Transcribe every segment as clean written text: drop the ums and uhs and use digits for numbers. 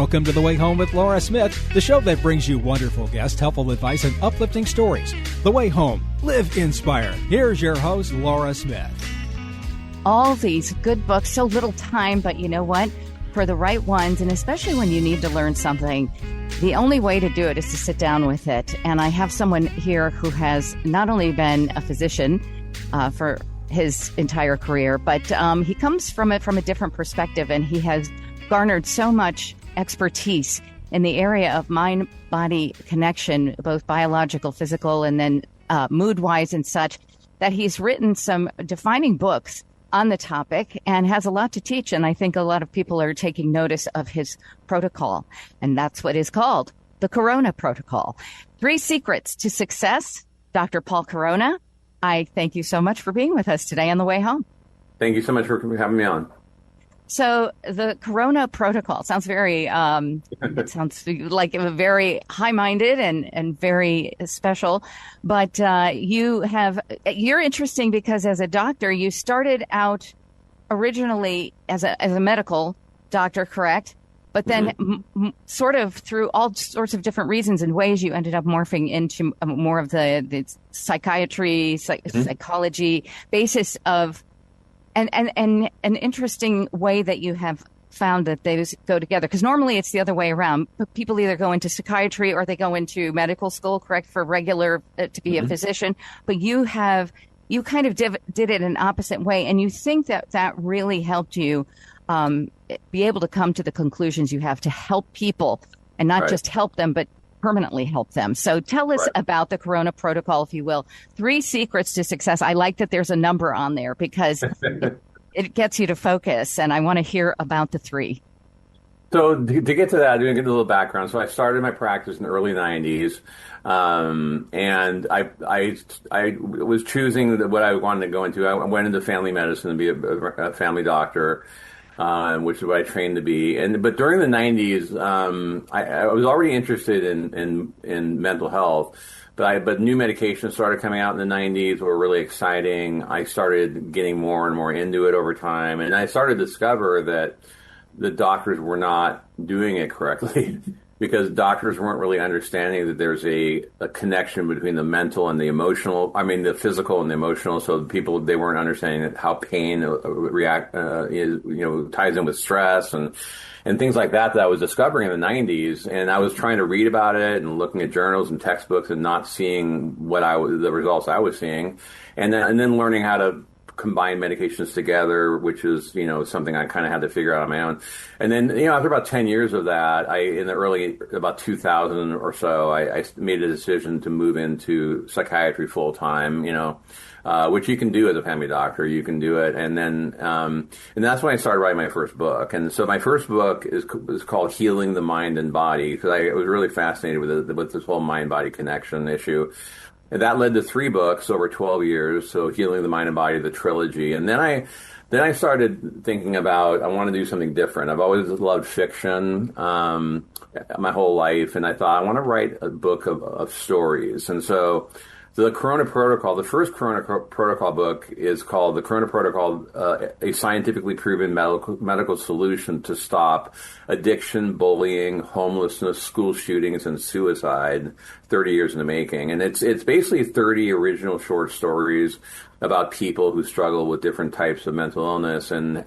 Welcome to The Way Home with Laura Smith, the show that brings you wonderful guests, helpful advice, and uplifting stories. The Way Home. Live inspired. Here's your host, Laura Smith. All these good books, so little time, but you know what? For the right ones, and especially when you need to learn something, the only way to do it is to sit down with it. And I have someone here who has not only been a physician for his entire career, but he comes from it from a different perspective, and he has garnered so much expertise in the area of mind-body connection, both biological, physical, and then mood-wise and such, that he's written some defining books on the topic and has a lot to teach. And I think a lot of people are taking notice of his protocol. And that's what is called the Corona Protocol. 3 secrets to success. Dr. Paul Corona, I thank you so much for being with us today on The Way Home. Thank you so much for having me on. So the Corona Protocol sounds very, it sounds like a very high-minded and very special. But you're interesting because as a doctor, you started out originally as a medical doctor, correct? But then sort of through all sorts of different reasons and ways, you ended up morphing into more of the psychiatry, psychology basis of and an interesting way that you have found that those go together. Because normally it's the other way around. People either go into psychiatry or they go into medical school, correct, for regular to be a physician. But you kind of did it an opposite way. And you think that really helped you be able to come to the conclusions you have to help people and not just help them, but permanently help them. So tell us about the Corona Protocol, if you will. 3 secrets to success. I like that there's a number on there because it gets you to focus, and I want to hear about the 3. So to get to that, I'm going to get a little background. So I started my practice in the early 90s, and I was choosing what I wanted to go into. I went into family medicine to be a family doctor, which is what I trained to be. But during the 90s, I was already interested in mental health, but new medications started coming out in the 90s were really exciting. I started getting more and more into it over time, and I started to discover that the doctors were not doing it correctly. Because doctors weren't really understanding that there's a connection between the mental and the emotional. I mean, the physical and the emotional. So they weren't understanding how pain ties in with stress and things like that I was discovering in the 90s. And I was trying to read about it and looking at journals and textbooks and not seeing the results I was seeing, and then learning how to combine medications together, which is, something I kind of had to figure out on my own. And then, after about 10 years of that, in the early, about 2000 or so, I made a decision to move into psychiatry full time, which you can do as a family doctor. You can do it. And then, and that's when I started writing my first book. And so my first book is called Healing the Mind and Body, because I was really fascinated with this whole mind-body connection issue. And that led to 3 books over 12 years. So Healing the Mind and Body, the trilogy. And then I started thinking about, I want to do something different. I've always loved fiction, my whole life. And I thought, I want to write a book of stories. And so the Corona Protocol, the first Corona Protocol book is called The Corona Protocol, a scientifically proven medical solution to stop addiction, bullying, homelessness, school shootings, and suicide, 30 years in the making. And it's basically 30 original short stories about people who struggle with different types of mental illness, and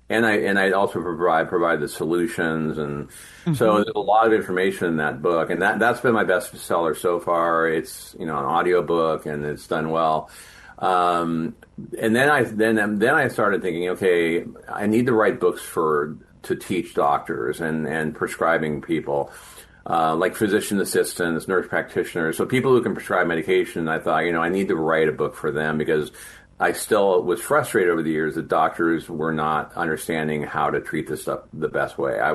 I also provide the solutions, and so there's a lot of information in that book, and that's been my best seller so far. It's an audiobook, and it's done well. And then I started thinking, okay, I need to write books to teach doctors and prescribing people. Like physician assistants, nurse practitioners, so people who can prescribe medication. I thought, I need to write a book for them because I still was frustrated over the years that doctors were not understanding how to treat this stuff the best way. I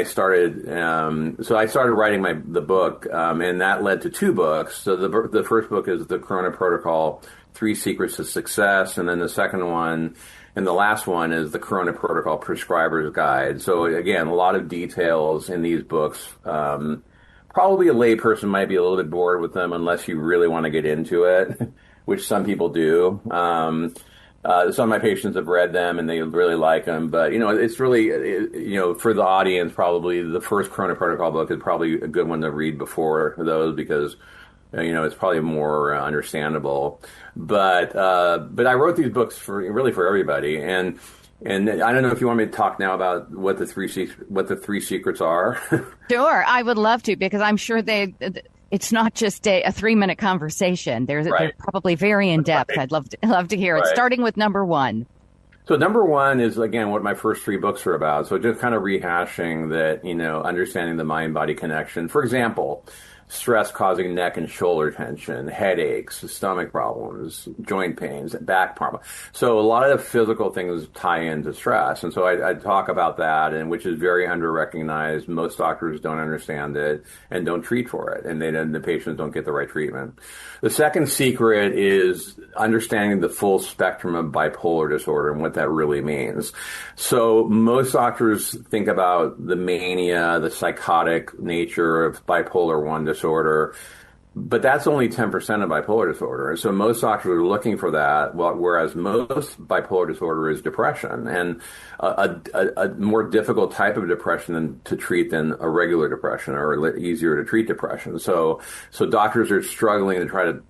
started writing the book, and that led to 2 books. So the first book is The Corona Protocol, 3 Secrets to Success, and then the second one and the last one is the Corona Protocol Prescriber's Guide. So again, a lot of details in these books. Probably a layperson might be a little bit bored with them unless you really want to get into it, which some people do. Some of my patients have read them and they really like them, but it's really, for the audience, probably the first Corona Protocol book is probably a good one to read before those because it's probably more understandable. But I wrote these books for everybody, and I don't know if you want me to talk now about what the three secrets are. Sure, I would love to, because I'm sure it's not just a 3-minute conversation. They're probably very in depth. Right. I'd love to hear it. Starting with number one. So number one is, again, what my first 3 books are about. So just kind of rehashing that, understanding the mind-body connection. For example, stress causing neck and shoulder tension, headaches, stomach problems, joint pains, back problems. So a lot of the physical things tie into stress. And so I talk about that, and which is very under-recognized. Most doctors don't understand it and don't treat for it. And then the patients don't get the right treatment. The second secret is understanding the full spectrum of bipolar disorder and what that really means. So most doctors think about the mania, the psychotic nature of bipolar 1 disorder, but that's only 10% of bipolar disorder. So most doctors are looking for that, whereas most bipolar disorder is depression, and a more difficult type of depression to treat than a regular depression, or easier to treat depression. So doctors are struggling to try to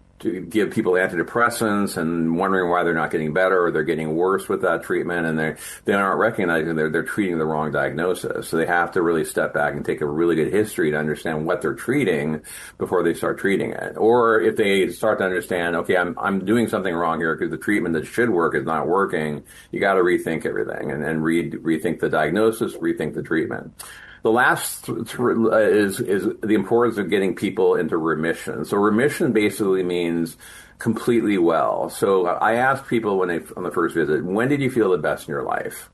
give people antidepressants and wondering why they're not getting better, or they're getting worse with that treatment, and they aren't recognizing they're treating the wrong diagnosis. So they have to really step back and take a really good history to understand what they're treating before they start treating it. Or if they start to understand, okay, I'm doing something wrong here because the treatment that should work is not working, you got to rethink everything and rethink the diagnosis, rethink the treatment. The last is the importance of getting people into remission. So remission basically means completely well. So I ask people on the first visit, when did you feel the best in your life?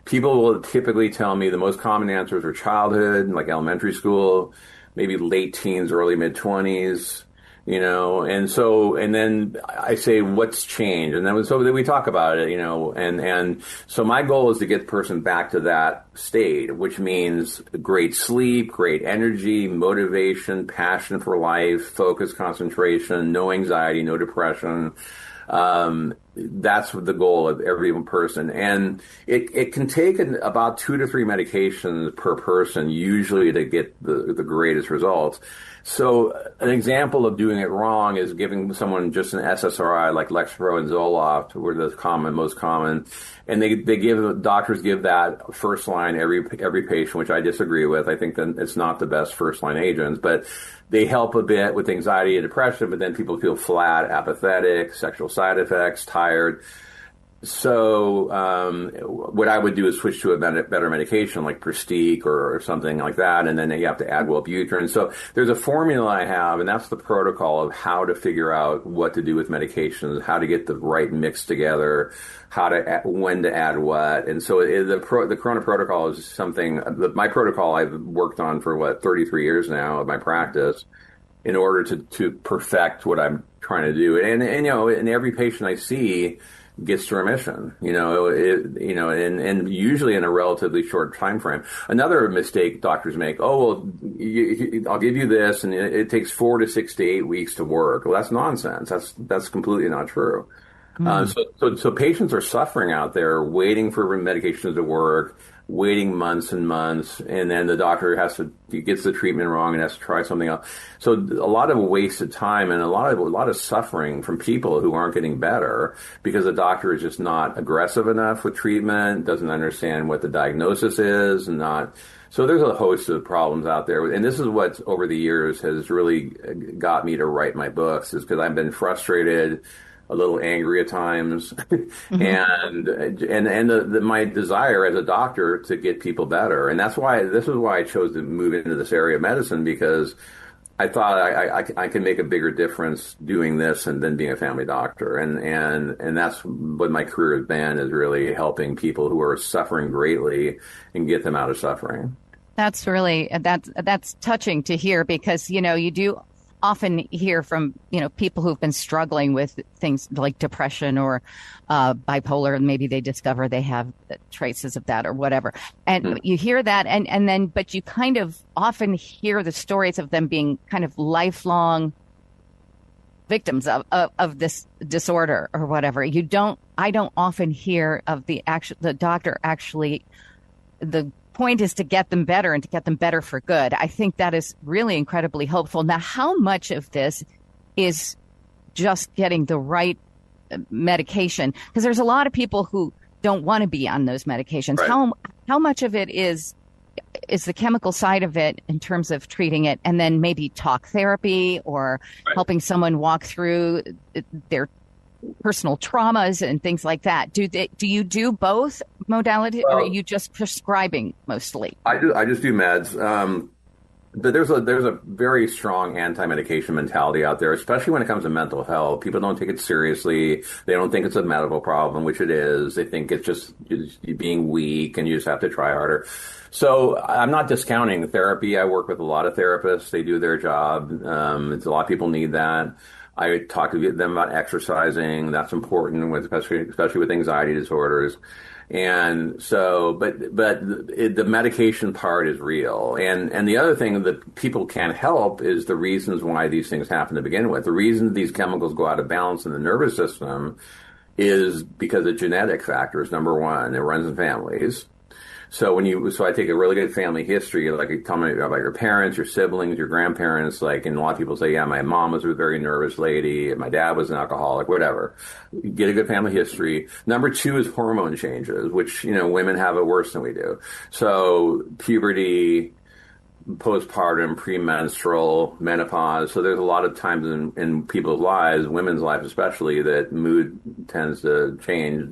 People will typically tell me the most common answers are childhood, like elementary school, maybe late teens, early mid-20s. And then I say, what's changed? And then we talk about it, and so my goal is to get the person back to that state, which means great sleep, great energy, motivation, passion for life, focus, concentration, no anxiety, no depression. That's the goal of every person. And it can take about 2 to 3 medications per person, usually, to get the greatest results. So an example of doing it wrong is giving someone just an SSRI like Lexapro and Zoloft, were the most common, and doctors give that first line every patient, which I disagree with. I think that it's not the best first line agents, but they help a bit with anxiety and depression, but then people feel flat, apathetic, sexual side effects, tired. So what I would do is switch to a better medication like Pristiq or something like that, and then you have to add Wellbutrin. So there's a formula I have, and that's the protocol of how to figure out what to do with medications, how to get the right mix together, when to add what. And so the Corona Protocol is something, my protocol I've worked on for 33 years now of my practice, in order to perfect what I'm trying to do. And every patient I see gets to remission, and usually in a relatively short time frame. Another mistake doctors make, I'll give you this, and it takes 4 to 6 to 8 weeks to work. Well, that's nonsense. That's completely not true. So patients are suffering out there, waiting for medications to work, waiting months and months, and then the doctor gets the treatment wrong and has to try something else. So a lot of wasted time and a lot of suffering from people who aren't getting better because the doctor is just not aggressive enough with treatment, doesn't understand what the diagnosis is, so there's a host of problems out there. And this is what over the years has really got me to write my books, is because I've been frustrated, a little angry at times, and my desire as a doctor to get people better. And this is why I chose to move into this area of medicine, because I thought I can make a bigger difference doing this than being a family doctor. And that's what my career has been, is really helping people who are suffering greatly and get them out of suffering. That's really, that's touching to hear, because, you do often hear from, people who've been struggling with things like depression or bipolar, and maybe they discover they have traces of that or whatever. And you hear that, and then, but you kind of often hear the stories of them being kind of lifelong victims of this disorder or whatever. I don't often hear of the doctor actually, the point is to get them better and to get them better for good. I think that is really incredibly hopeful. Now, how much of this is just getting the right medication? Because there's a lot of people who don't want to be on those medications. Right. How much of it is the chemical side of it in terms of treating it, and then maybe talk therapy or helping someone walk through their personal traumas and things like that? Do you do both modalities, or are you just prescribing mostly? I just do meds. But there's a very strong anti-medication mentality out there, especially when it comes to mental health. People don't take it seriously. They don't think it's a medical problem, which it is. They think it's just being weak and you just have to try harder. So I'm not discounting therapy. I work with a lot of therapists. They do their job. It's a lot of people need that. I talk to them about exercising. That's important, especially with anxiety disorders. And so, the medication part is real. And the other thing that people can't help is the reasons why these things happen to begin with. The reason these chemicals go out of balance in the nervous system is because of genetic factors. Number one, it runs in families. So I take a really good family history, like you tell me about your parents, your siblings, your grandparents, and a lot of people say, yeah, my mom was a very nervous lady, and my dad was an alcoholic, whatever. You get a good family history. Number two is hormone changes, which, women have it worse than we do. So puberty, postpartum, premenstrual, menopause. So there's a lot of times in people's lives, women's lives especially, that mood tends to change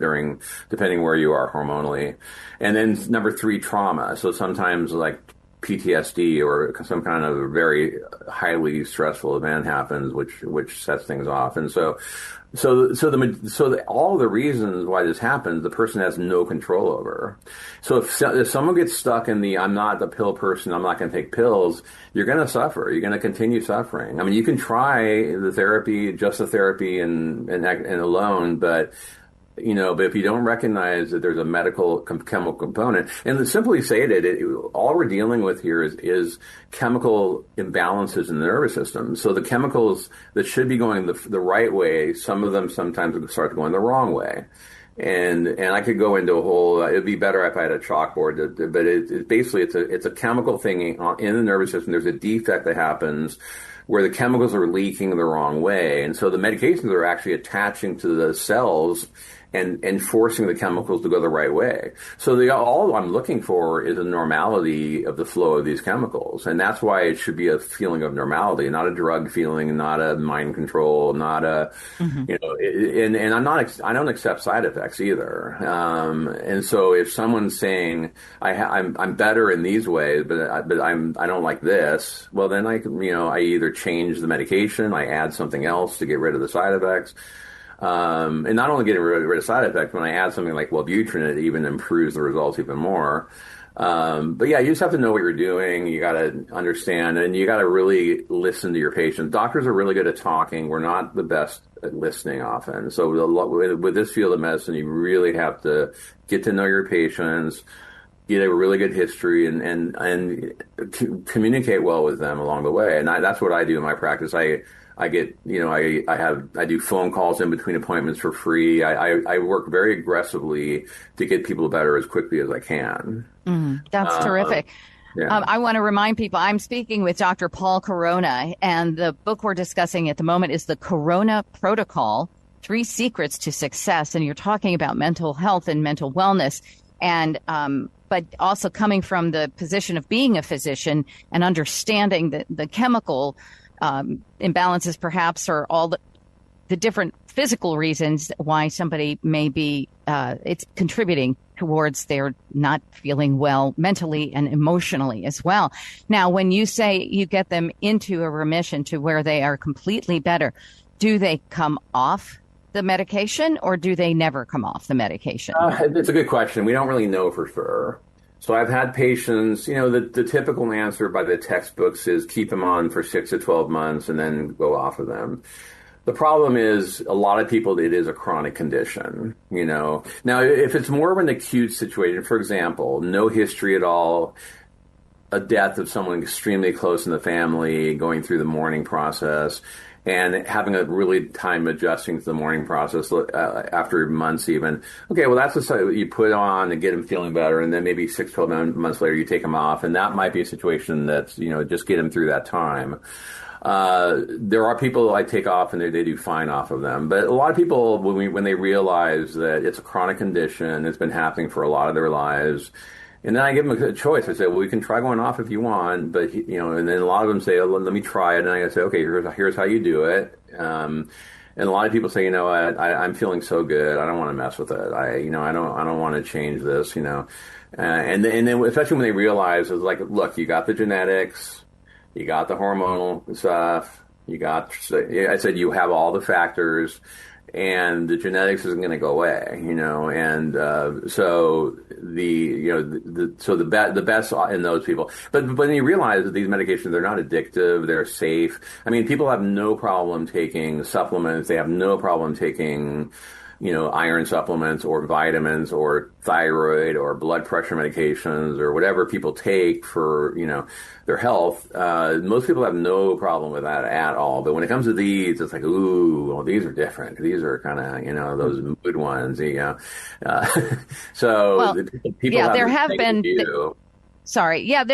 depending where you are hormonally. And then number three, trauma. So sometimes like PTSD or some kind of very highly stressful event happens, which sets things off. And so all the reasons why this happens, the person has no control over. So if someone gets stuck in I'm not the pill person, I'm not going to take pills, you're going to suffer. You're going to continue suffering. I mean, you can try the therapy and alone, but if you don't recognize that there's a medical chemical component, and to simply say all we're dealing with here is chemical imbalances in the nervous system. So the chemicals that should be going the right way, some of them sometimes start going the wrong way. And I could go into it'd be better if I had a chalkboard, but it's a chemical thing in the nervous system. There's a defect that happens where the chemicals are leaking the wrong way. And so the medications are actually attaching to the cells and forcing the chemicals to go the right way. So all I'm looking for is a normality of the flow of these chemicals. And that's why it should be a feeling of normality, not a drug feeling, not a mind control, not a, and I don't accept side effects either. And so if someone's saying I'm better in these ways, but I don't like this, well, then I either change the medication, I add something else to get rid of the side effects. And not only getting rid of side effects, when I add something like Wellbutrin, it even improves the results even more. But yeah, you just have to know what you're doing. You got to understand, and you got to really listen to your patients. Doctors are really good at talking. We're not the best at listening often. So with this field of medicine, you really have to get to know your patients, get a really good history, and communicate well with them along the way. And that's what I do in my practice. I get, I do phone calls in between appointments for free. I work very aggressively to get people better as quickly as I can. That's terrific. Yeah. I want to remind people I'm speaking with Dr. Paul Corona, and the book we're discussing at the moment is The Corona Protocol, 3 Secrets to Success. And you're talking about mental health and mental wellness, and but also coming from the position of being a physician and understanding the chemical imbalances, perhaps, or all the different physical reasons why somebody may be it's contributing towards their not feeling well mentally and emotionally as well. Now, when you say you get them into a remission to where they are completely better, do they come off the medication, or do they never come off the medication? It's a good question. We don't really know for sure. So I've had patients, the typical answer by the textbooks is keep them on for 6 to 12 months and then go off of them. The problem is a lot of people, it is a chronic condition, Now, if it's more of an acute situation, for example, no history at all, a death of someone extremely close in the family, going through the mourning process, and having a really time adjusting to the morning process after months even. Okay, well, that's the stuff you put on to get them feeling better, and then maybe 6, 12 months later you take them off, and that might be a situation that's, just get them through that time. There are people I take off and they do fine off of them. But a lot of people, when they realize that it's a chronic condition, it's been happening for a lot of their lives, and then I give them a choice. I say, well, you can try going off if you want, but, and then a lot of them say, oh, let me try it. And I say, okay, here's how you do it. And a lot of people say, I'm feeling so good. I don't want to mess with it. I don't want to change this, and then especially when they realize it's like, look, you got the genetics, you got the hormonal stuff, I said, you have all the factors, and the genetics isn't going to go away, and so the best in those people. But when you realize that these medications, they're not addictive, they're safe. I mean, people have no problem taking supplements. They have no problem taking, iron supplements or vitamins or thyroid or blood pressure medications or whatever people take for, their health. Most people have no problem with that at all. But when it comes to these, it's like, ooh, well, these are different. These are kind of, those mood ones. So well, people there have been. There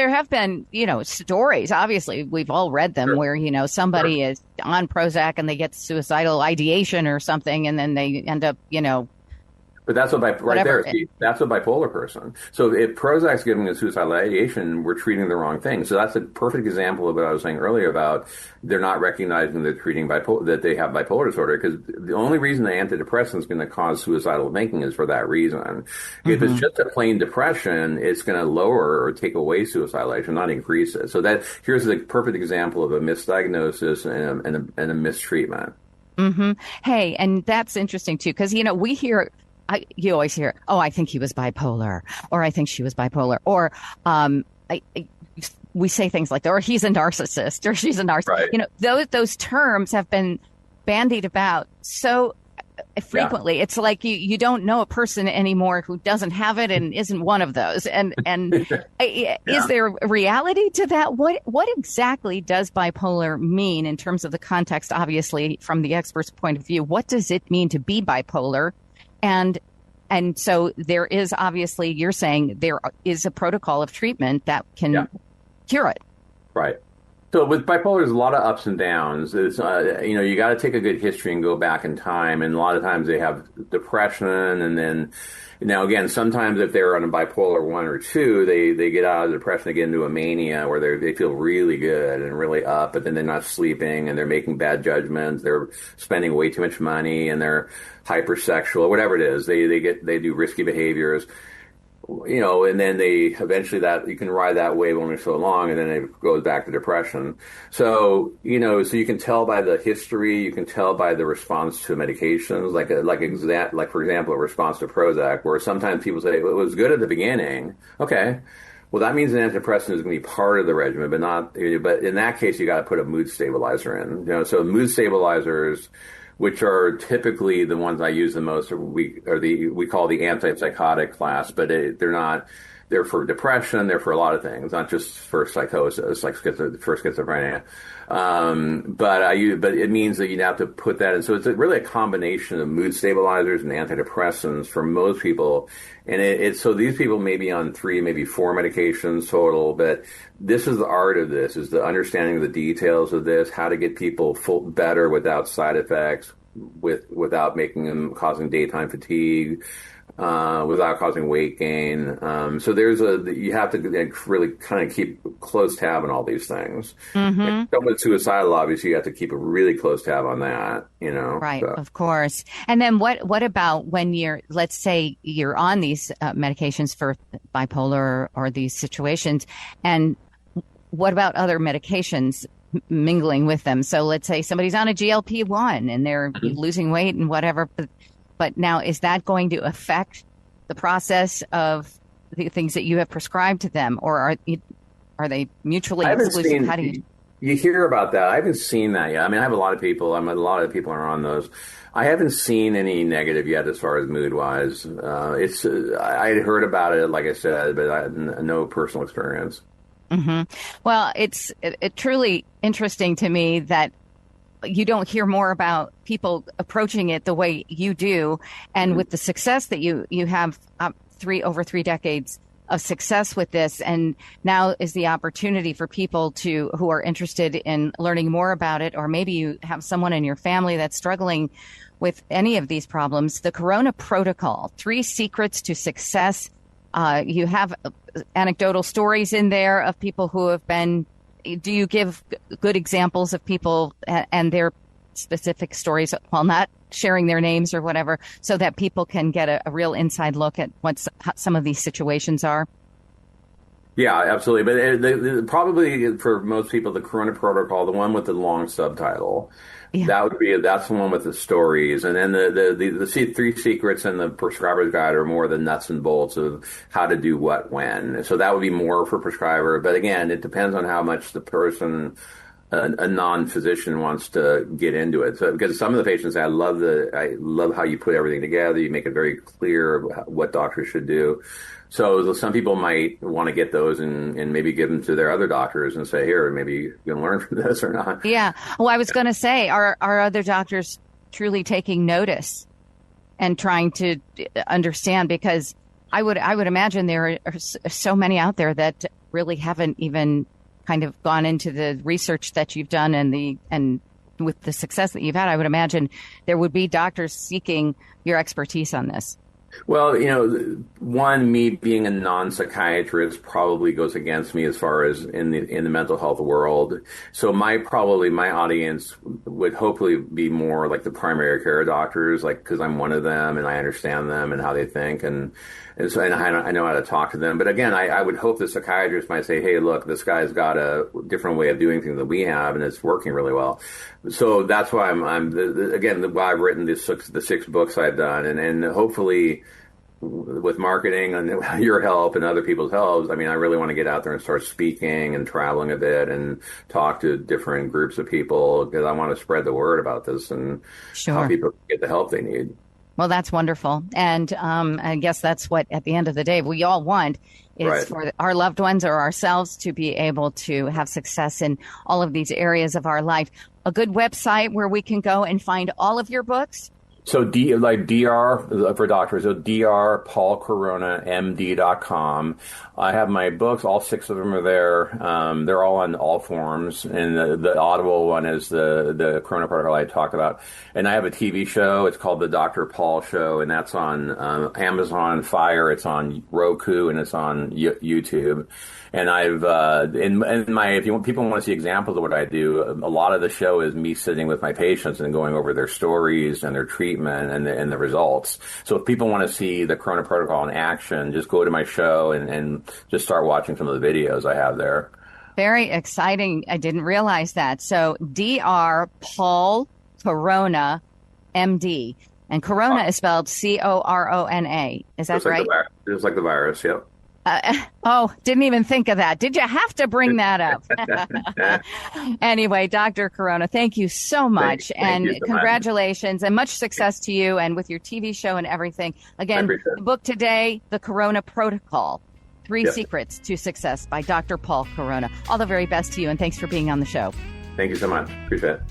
have been, stories. Obviously, we've all read them where, somebody is on Prozac and they get suicidal ideation or something, and then they end up, But that's what that's a bipolar person. So if Prozac's giving a suicidal ideation, we're treating the wrong thing. So that's a perfect example of what I was saying earlier about they're not recognizing they're treating that they have bipolar disorder, because the only reason the antidepressant is going to cause suicidal thinking is for that reason. Mm-hmm. If it's just a plain depression, it's going to lower or take away suicidal ideation, not increase it. So here's a perfect example of a misdiagnosis and a mistreatment. Mm-hmm. Hey, and that's interesting too, because we hear. You always hear, oh, I think he was bipolar, or I think she was bipolar, or we say things like that, or he's a narcissist, or she's a narcissist. Right. Those terms have been bandied about so frequently. Yeah. It's like you don't know a person anymore who doesn't have it and isn't one of those. And is there a reality to that? What exactly does bipolar mean in terms of the context? Obviously, from the expert's point of view, what does it mean to be bipolar? And so there is, obviously, you're saying there is a protocol of treatment that can cure it. Right. So with bipolar, there's a lot of ups and downs. It's, you got to take a good history and go back in time. And a lot of times they have depression. And then, now again, sometimes if they're on a bipolar 1 or 2, they get out of depression, they get into a mania where they feel really good and really up, but then they're not sleeping and they're making bad judgments. They're spending way too much money and they're hypersexual, whatever it is. They do risky behaviors. And then they eventually you can ride that wave only so long, and then it goes back to depression. So, so you can tell by the history, you can tell by the response to medications, like for example, a response to Prozac, where sometimes people say, well, it was good at the beginning. Okay. Well, that means an antidepressant is going to be part of the regimen, but in that case, you got to put a mood stabilizer in. So mood stabilizers, which are typically the ones I use the most, we call the antipsychotic class, but they're not. They're for depression. They're for a lot of things, not just for psychosis, like for schizophrenia. But it means that you'd have to put that in. So it's really a combination of mood stabilizers and antidepressants for most people. And so these people may be on 3, maybe 4 medications total, but this is the art of this, is the understanding of the details of this, how to get people better without side effects, without making them causing daytime fatigue, without causing weight gain. So you have to really kind of keep close tab on all these things. Mm-hmm. Someone suicidal, obviously, you have to keep a really close tab on that, Right, so. Of course. And then what about when let's say you're on these medications for bipolar or these situations, and what about other medications mingling with them? So let's say somebody's on a GLP-1 and they're losing weight and whatever, but now, is that going to affect the process of the things that you have prescribed to them, or are they mutually exclusive? You hear about that? I haven't seen that yet. I mean, I have a lot of people. A lot of people are on those. I haven't seen any negative yet as far as mood wise. I had heard about it, like I said, but I had no personal experience. Mm-hmm. Well, it's truly interesting to me that you don't hear more about people approaching it the way you do. And with the success that you have, over 3 decades of success with this, and now is the opportunity for people who are interested in learning more about it, or maybe you have someone in your family that's struggling with any of these problems. The Corona Protocol, 3 Secrets to Success. You have anecdotal stories in there of people who have been. Do you give good examples of people and their specific stories while not sharing their names or whatever, so that people can get a real inside look at what some of these situations are? Yeah, absolutely. But probably for most people, the Corona Protocol, the one with the long subtitle, that's the one with the stories. And then the 3 Secrets and the Prescriber's Guide are more the nuts and bolts of how to do what when. So that would be more for prescriber. But again, it depends on how much the person, a non-physician, wants to get into it. So, because some of the patients say, I love how you put everything together. You make it very clear what doctors should do. So some people might want to get those and maybe give them to their other doctors and say, here, maybe you can learn from this or not. Yeah. Well, I was going to say, are other doctors truly taking notice and trying to understand? Because I would imagine there are so many out there that really haven't even kind of gone into the research that you've done and with the success that you've had. I would imagine there would be doctors seeking your expertise on this. Well, one, me being a non-psychiatrist probably goes against me as far as in the mental health world. So my audience would hopefully be more like the primary care doctors, like, because I'm one of them and I understand them and how they think, and so I know how to talk to them. But again, I would hope the psychiatrist might say, hey, look, this guy's got a different way of doing things than we have, and it's working really well. So that's why why I've written the 6 books I've done, and hopefully with marketing and your help and other people's help, I mean, I really want to get out there and start speaking and traveling a bit and talk to different groups of people, because I want to spread the word about this and how people get the help they need. Well, that's wonderful. And I guess that's what, at the end of the day, we all want is for our loved ones or ourselves to be able to have success in all of these areas of our life. A good website where we can go and find all of your books? So DR for doctors, so drpaulcoronamd.com. I have my books, all 6 of them are there. They're all on all forms. And the Audible one is the Corona Protocol I talked about. And I have a TV show. It's called The Dr. Paul Show, and that's on Amazon Fire. It's on Roku, and it's on YouTube. And I've if people want to see examples of what I do, a lot of the show is me sitting with my patients and going over their stories and their treatment and the results. So if people want to see the Corona Protocol in action, just go to my show and just start watching some of the videos I have there. Very exciting. I didn't realize that. So Dr. Paul Corona, MD. And Corona is spelled Corona. Is that right? It's like the virus, yep. Didn't even think of that. Did you have to bring that up? Anyway, Dr. Corona, thank you so much. Thank you so congratulations much. And much success to you and with your TV show and everything. Again, the book today, The Corona Protocol, 3 Secrets to Success by Dr. Paul Corona. All the very best to you, and thanks for being on the show. Thank you so much. Appreciate it.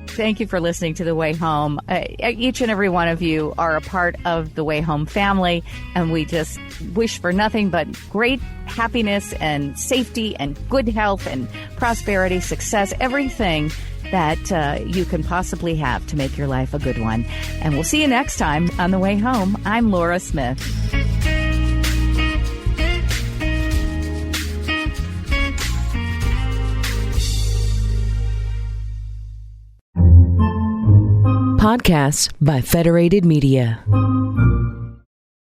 Thank you for listening to The Way Home. Each and every one of you are a part of The Way Home family, and we just wish for nothing but great happiness and safety and good health and prosperity, success, everything that you can possibly have to make your life a good one. And we'll see you next time on The Way Home. I'm Laura Smith. Podcasts by Federated Media.